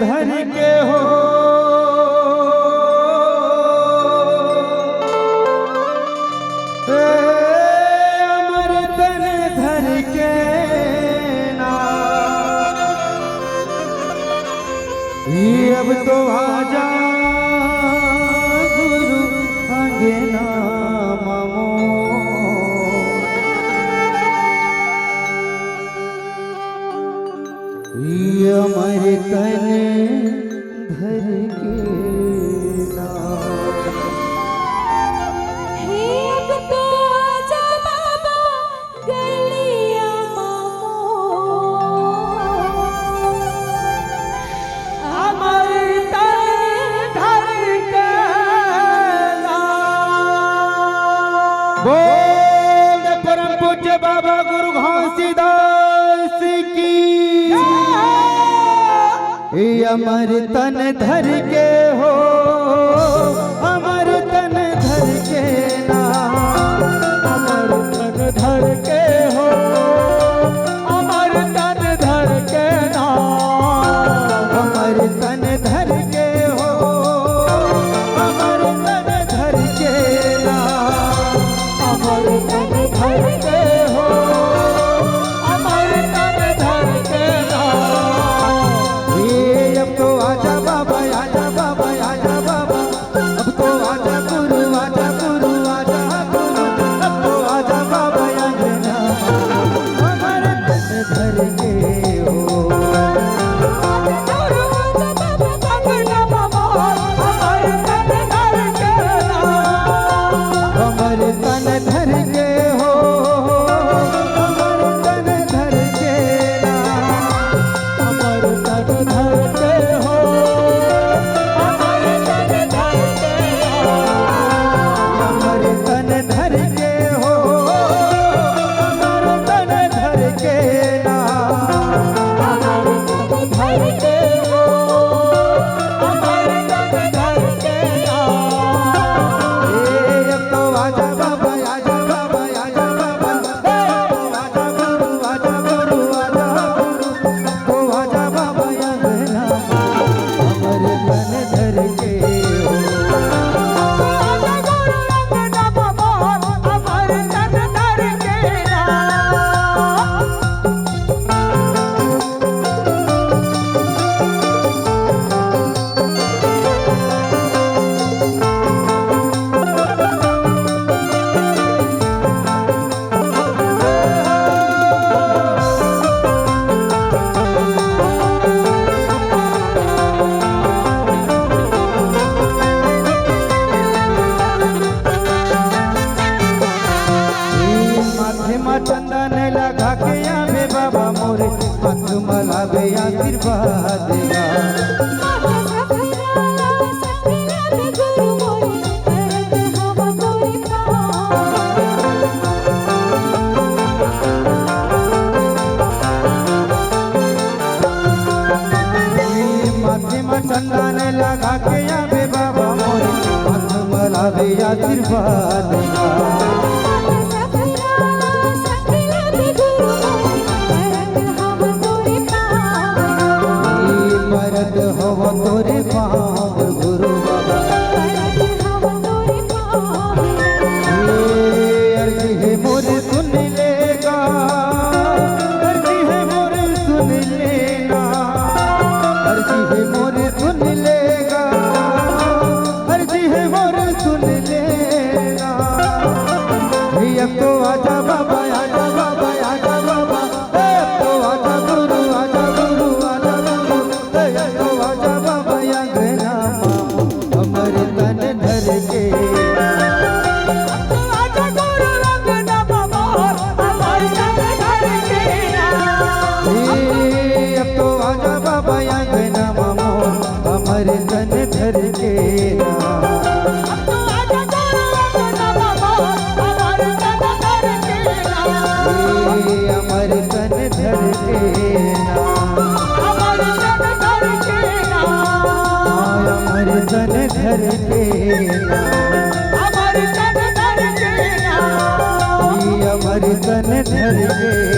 धर के हो अमर तन धर के ना ये अब तो आजा गुरु अंगना मामो ये अमर तन धर के ना हे अब तो आजा बाबा गलिया मामो अमर तन धर के ना बोल परम पूज्य बाबा गुरु घासीदास की ये अमर तन धर के हो अमर तन धर के ना अमर तन धर के हो अमर तन धर के ना अमर तन धर के हो अमर तन धर के ना अमर तन धर के हो अमर तन धर के ना ये अब तो आजा बाबा आजा बाबा आजा बाबा अब तो आजा गुरु आजा गुरु आजा गुरु अब तो आजा बाबा अंगना अमर तन धर के हो अमर तन धर के हो अमर तन धर के ना अमर तन धर के हो अमर तन धर के अमर तन धर के हो अमर तन धर के ना अमर तन धर के हो अमर तन धर के ना अब तो आजा बाबा आजा बाबा आजा बाबा आजा गुरु आजा गुरु आजा गुरु तो आजा बाबा अंगना अमर तन धर के हो माथे में चंदन लगा के आवे बाबा मोरे हाथ मलावे आशीर्वाद देगा माथे में चंदन लगा के आवे बाबा मोरे हाथ मलावे आशीर्वाद देगा मरद हो तोरे पाँव गुरु बाबा अर्जी है मोरे सुन लेगा अर्जी है मोरे सुन लेना अर्जी है मोरे सुन लेगा अर्जी है मोरे सुन लेना अब तो आजा बाबा आजा बाबा आजा बाबा अब तो आजा गुरु आजा गुरु आजा गुरु अब तो आजा बाबा अंगना अमर तन धर के अब तो आजा बाबा अंगना मामो अमर तन धर के अमर तन धर के अमर तन धर के अमर तन धर के